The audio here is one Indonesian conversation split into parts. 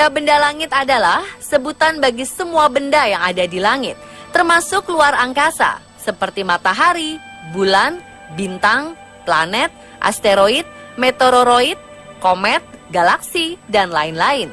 Benda-benda langit adalah sebutan bagi semua benda yang ada di langit, termasuk luar angkasa, seperti matahari, bulan, bintang, planet, asteroid, meteoroid, komet, galaksi, dan lain-lain.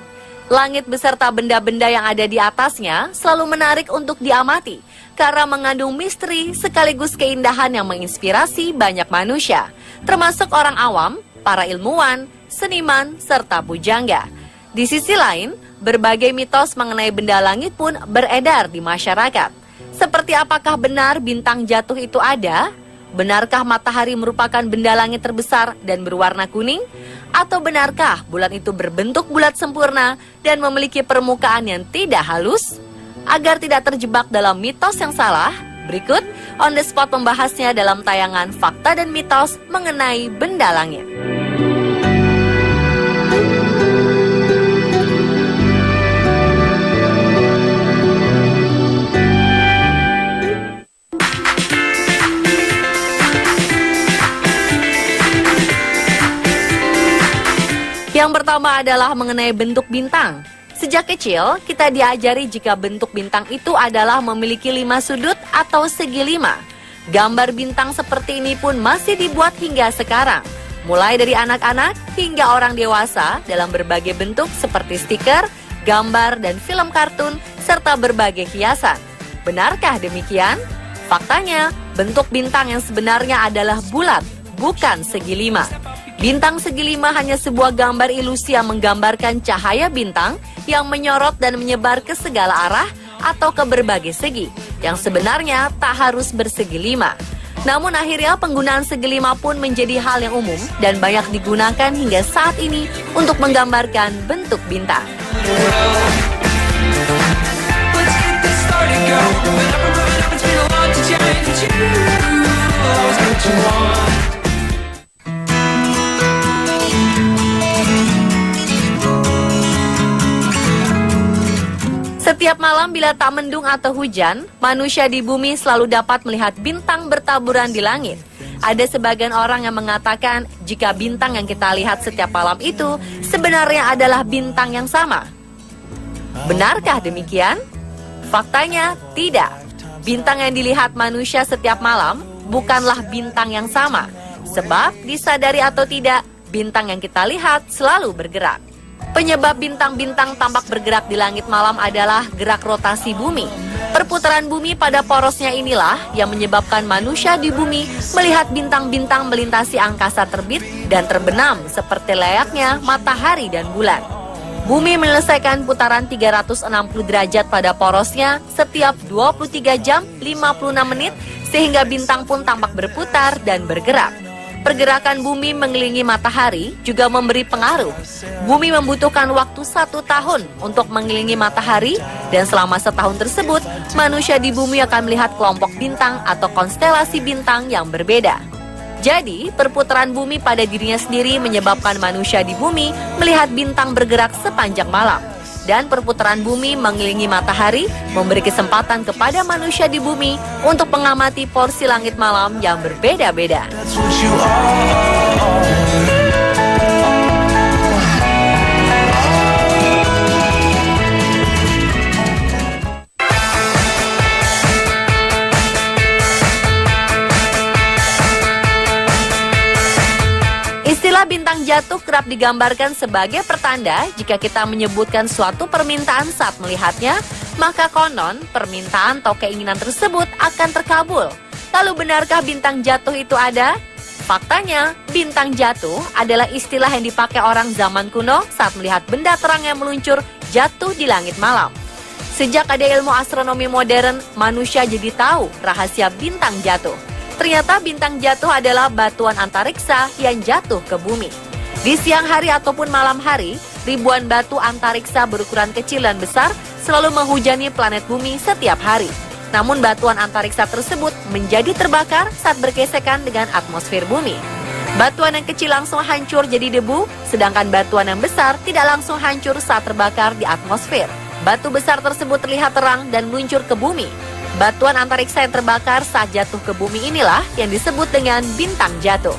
Langit beserta benda-benda yang ada di atasnya selalu menarik untuk diamati, karena mengandung misteri sekaligus keindahan yang menginspirasi banyak manusia, termasuk orang awam, para ilmuwan, seniman, serta pujangga. Di sisi lain, berbagai mitos mengenai benda langit pun beredar di masyarakat. Seperti apakah benar bintang jatuh itu ada? Benarkah matahari merupakan benda langit terbesar dan berwarna kuning? Atau benarkah bulan itu berbentuk bulat sempurna dan memiliki permukaan yang tidak halus? Agar tidak terjebak dalam mitos yang salah, berikut On The Spot membahasnya dalam tayangan Fakta dan Mitos mengenai benda langit. Yang pertama adalah mengenai bentuk bintang. Sejak kecil, kita diajari jika bentuk bintang itu adalah memiliki 5 sudut atau segi 5. Gambar bintang seperti ini pun masih dibuat hingga sekarang. Mulai dari anak-anak hingga orang dewasa dalam berbagai bentuk seperti stiker, gambar, dan film kartun, serta berbagai hiasan. Benarkah demikian? Faktanya, bentuk bintang yang sebenarnya adalah bulat, bukan segi 5. Bintang segi 5 hanya sebuah gambar ilusi yang menggambarkan cahaya bintang yang menyorot dan menyebar ke segala arah atau ke berbagai segi, yang sebenarnya tak harus bersegi 5. Namun akhirnya penggunaan segi 5 pun menjadi hal yang umum dan banyak digunakan hingga saat ini untuk menggambarkan bentuk bintang. Setiap malam bila tak mendung atau hujan, manusia di bumi selalu dapat melihat bintang bertaburan di langit. Ada sebagian orang yang mengatakan jika bintang yang kita lihat setiap malam itu sebenarnya adalah bintang yang sama. Benarkah demikian? Faktanya tidak. Bintang yang dilihat manusia setiap malam bukanlah bintang yang sama. Sebab disadari atau tidak, bintang yang kita lihat selalu bergerak. Penyebab bintang-bintang tampak bergerak di langit malam adalah gerak rotasi bumi. Perputaran bumi pada porosnya inilah yang menyebabkan manusia di bumi melihat bintang-bintang melintasi angkasa terbit dan terbenam seperti layaknya matahari dan bulan. Bumi menyelesaikan putaran 360 derajat pada porosnya setiap 23 jam 56 menit sehingga bintang pun tampak berputar dan bergerak. Pergerakan bumi mengelilingi matahari juga memberi pengaruh. Bumi membutuhkan waktu 1 tahun untuk mengelilingi matahari dan selama setahun tersebut, manusia di bumi akan melihat kelompok bintang atau konstelasi bintang yang berbeda. Jadi, perputaran bumi pada dirinya sendiri menyebabkan manusia di bumi melihat bintang bergerak sepanjang malam. Dan perputaran bumi mengelilingi matahari memberi kesempatan kepada manusia di bumi untuk mengamati porsi langit malam yang berbeda-beda. Istilah bintang jatuh kerap digambarkan sebagai pertanda jika kita menyebutkan suatu permintaan saat melihatnya, maka konon permintaan atau keinginan tersebut akan terkabul. Lalu benarkah bintang jatuh itu ada? Faktanya, bintang jatuh adalah istilah yang dipakai orang zaman kuno saat melihat benda terang yang meluncur jatuh di langit malam. Sejak ada ilmu astronomi modern, manusia jadi tahu rahasia bintang jatuh. Ternyata bintang jatuh adalah batuan antariksa yang jatuh ke bumi. Di siang hari ataupun malam hari, ribuan batu antariksa berukuran kecil dan besar selalu menghujani planet bumi setiap hari. Namun batuan antariksa tersebut menjadi terbakar saat bergesekan dengan atmosfer bumi. Batuan yang kecil langsung hancur jadi debu, sedangkan batuan yang besar tidak langsung hancur saat terbakar di atmosfer. Batu besar tersebut terlihat terang dan meluncur ke bumi. Batuan antariksa yang terbakar saat jatuh ke bumi inilah yang disebut dengan bintang jatuh.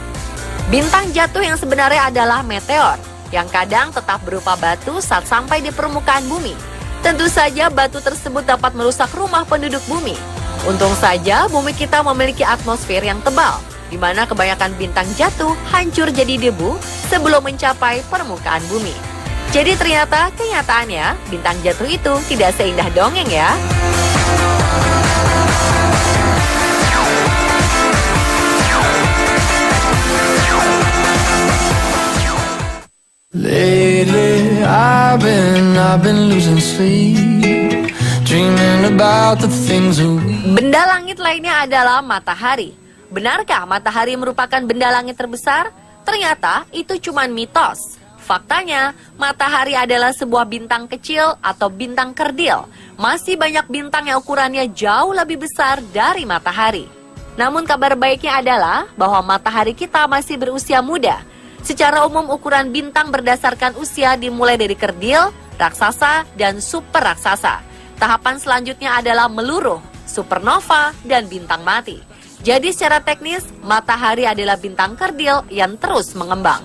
Bintang jatuh yang sebenarnya adalah meteor. yang kadang tetap berupa batu saat sampai di permukaan bumi. Tentu saja batu tersebut dapat merusak rumah penduduk bumi. Untung saja bumi kita memiliki atmosfer yang tebal, di mana kebanyakan bintang jatuh hancur jadi debu sebelum mencapai permukaan bumi. Jadi ternyata kenyataannya bintang jatuh itu tidak seindah dongeng ya. Lately I've been losing sleep, dreaming about the things that we... Benda langit lainnya adalah matahari. Benarkah matahari merupakan benda langit terbesar? Ternyata itu cuma mitos. Faktanya, matahari adalah sebuah bintang kecil atau bintang kerdil. Masih banyak bintang yang ukurannya jauh lebih besar dari matahari. Namun kabar baiknya adalah bahwa matahari kita masih berusia muda. Secara umum ukuran bintang berdasarkan usia dimulai dari kerdil, raksasa, dan super raksasa. Tahapan selanjutnya adalah meluruh, supernova, dan bintang mati. Jadi secara teknis, matahari adalah bintang kerdil yang terus mengembang.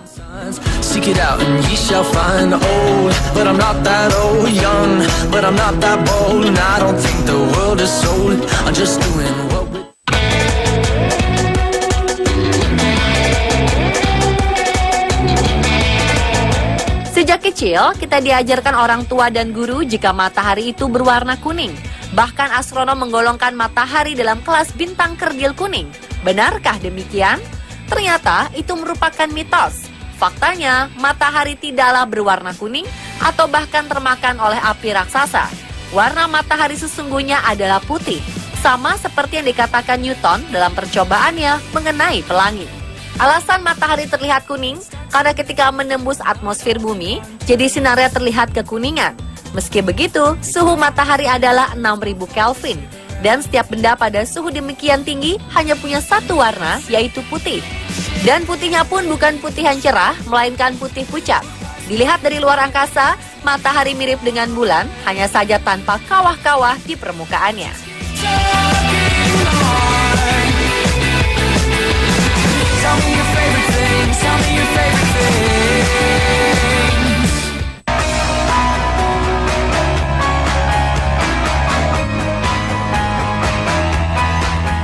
Seek it out and ye shall find. Old, but I'm not that old. Young, but I'm not that bold. And I don't think the world is sold. I'm just doing what we... Sejak kecil, kita diajarkan orang tua dan guru jika matahari itu berwarna kuning. Bahkan astronom menggolongkan matahari dalam kelas bintang kerdil kuning. Benarkah demikian? Ternyata itu merupakan mitos. Faktanya, matahari tidaklah berwarna kuning atau bahkan termakan oleh api raksasa. Warna matahari sesungguhnya adalah putih, sama seperti yang dikatakan Newton dalam percobaannya mengenai pelangi. Alasan matahari terlihat kuning karena ketika menembus atmosfer bumi, jadi sinarnya terlihat kekuningan. Meski begitu, suhu matahari adalah 6000 Kelvin. Dan setiap benda pada suhu demikian tinggi hanya punya satu warna, yaitu putih. Dan putihnya pun bukan putih yang cerah, melainkan putih pucat. Dilihat dari luar angkasa, matahari mirip dengan bulan, hanya saja tanpa kawah-kawah di permukaannya. Tell me your favorite things, tell me your favorite things.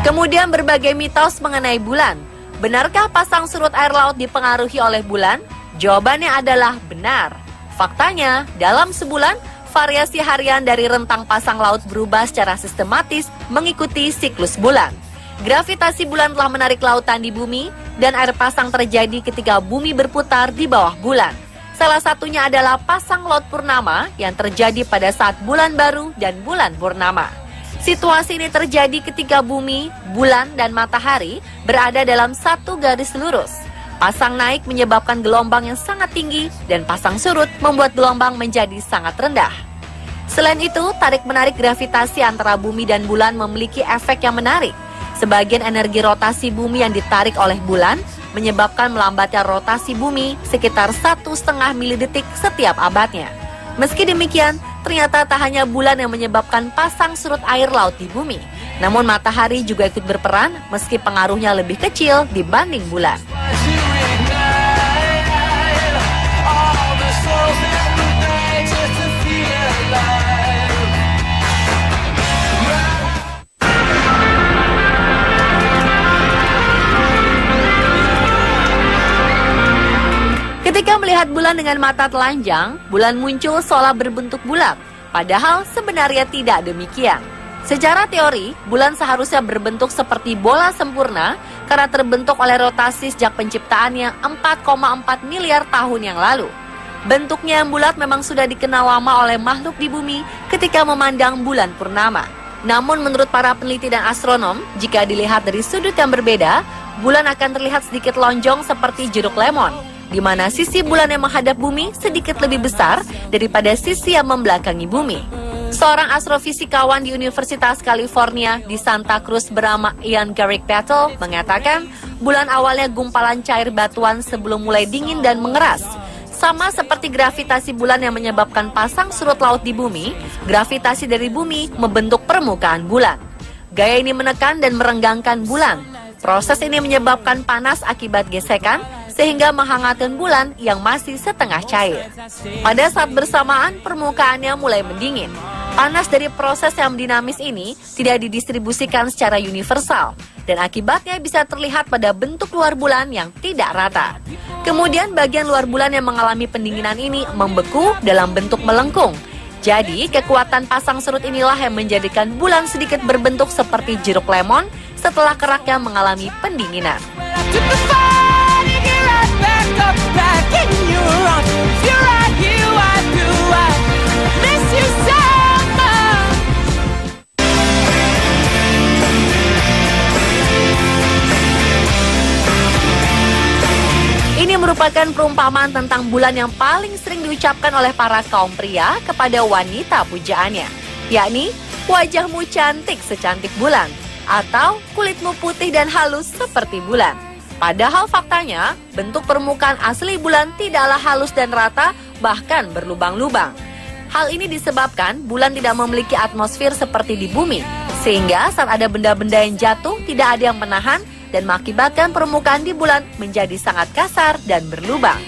Kemudian berbagai mitos mengenai bulan. Benarkah pasang surut air laut dipengaruhi oleh bulan? Jawabannya adalah benar. Faktanya, dalam sebulan, variasi harian dari rentang pasang laut berubah secara sistematis mengikuti siklus bulan. Gravitasi bulan telah menarik lautan di bumi, dan air pasang terjadi ketika bumi berputar di bawah bulan. Salah satunya adalah pasang laut purnama yang terjadi pada saat bulan baru dan bulan purnama. Situasi ini terjadi ketika bumi, bulan, dan matahari berada dalam satu garis lurus. Pasang naik menyebabkan gelombang yang sangat tinggi, dan pasang surut membuat gelombang menjadi sangat rendah. Selain itu, tarik-menarik gravitasi antara bumi dan bulan memiliki efek yang menarik. Sebagian energi rotasi bumi yang ditarik oleh bulan menyebabkan melambatnya rotasi bumi sekitar 1,5 milidetik setiap abadnya. Meski demikian, ternyata tak hanya bulan yang menyebabkan pasang surut air laut di bumi, namun matahari juga ikut berperan meski pengaruhnya lebih kecil dibanding bulan. Ketika melihat bulan dengan mata telanjang, bulan muncul seolah berbentuk bulat, padahal sebenarnya tidak demikian. Secara teori, bulan seharusnya berbentuk seperti bola sempurna karena terbentuk oleh rotasi sejak penciptaannya 4,4 miliar tahun yang lalu. Bentuknya yang bulat memang sudah dikenal lama oleh makhluk di bumi ketika memandang bulan purnama. Namun menurut para peneliti dan astronom, jika dilihat dari sudut yang berbeda, bulan akan terlihat sedikit lonjong seperti jeruk lemon, di mana sisi bulan yang menghadap bumi sedikit lebih besar daripada sisi yang membelakangi bumi. Seorang astrofisikawan di Universitas California di Santa Cruz bernama Ian Garrick Battle mengatakan bulan awalnya gumpalan cair batuan sebelum mulai dingin dan mengeras. Sama seperti gravitasi bulan yang menyebabkan pasang surut laut di bumi, gravitasi dari bumi membentuk permukaan bulan. Gaya ini menekan dan merenggangkan bulan. Proses ini menyebabkan panas akibat gesekan, sehingga menghangatkan bulan yang masih setengah cair. Pada saat bersamaan, permukaannya mulai mendingin. Panas dari proses yang dinamis ini tidak didistribusikan secara universal, dan akibatnya bisa terlihat pada bentuk luar bulan yang tidak rata. Kemudian bagian luar bulan yang mengalami pendinginan ini membeku dalam bentuk melengkung. Jadi kekuatan pasang surut inilah yang menjadikan bulan sedikit berbentuk seperti jeruk lemon setelah keraknya mengalami pendinginan. Ini merupakan perumpamaan tentang bulan yang paling sering diucapkan oleh para kaum pria kepada wanita pujaannya, yakni wajahmu cantik secantik bulan, atau kulitmu putih dan halus seperti bulan. Padahal faktanya, bentuk permukaan asli bulan tidaklah halus dan rata, bahkan berlubang-lubang. Hal ini disebabkan bulan tidak memiliki atmosfer seperti di bumi, sehingga saat ada benda-benda yang jatuh tidak ada yang menahan dan mengakibatkan permukaan di bulan menjadi sangat kasar dan berlubang.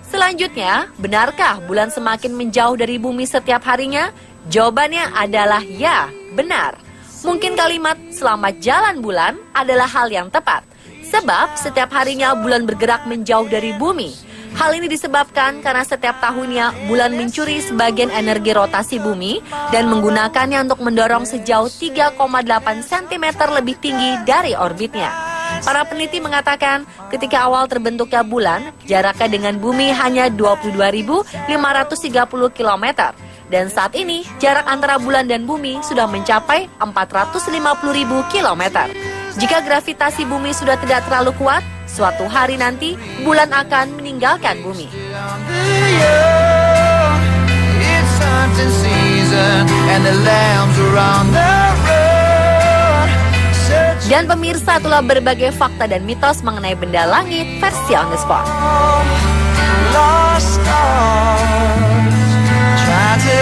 Selanjutnya, benarkah bulan semakin menjauh dari bumi setiap harinya? Jawabannya adalah ya, benar. Mungkin kalimat "selamat jalan bulan" adalah hal yang tepat. Sebab setiap harinya bulan bergerak menjauh dari bumi. Hal ini disebabkan karena setiap tahunnya bulan mencuri sebagian energi rotasi bumi dan menggunakannya untuk mendorong sejauh 3,8 cm lebih tinggi dari orbitnya. Para peneliti mengatakan ketika awal terbentuknya bulan, jaraknya dengan bumi hanya 22.530 km. Dan saat ini, jarak antara bulan dan bumi sudah mencapai 450.000 km. Jika gravitasi bumi sudah tidak terlalu kuat, suatu hari nanti bulan akan meninggalkan bumi. Dan pemirsa, itulah berbagai fakta dan mitos mengenai benda langit versi On The Spot. Lost stars, trying to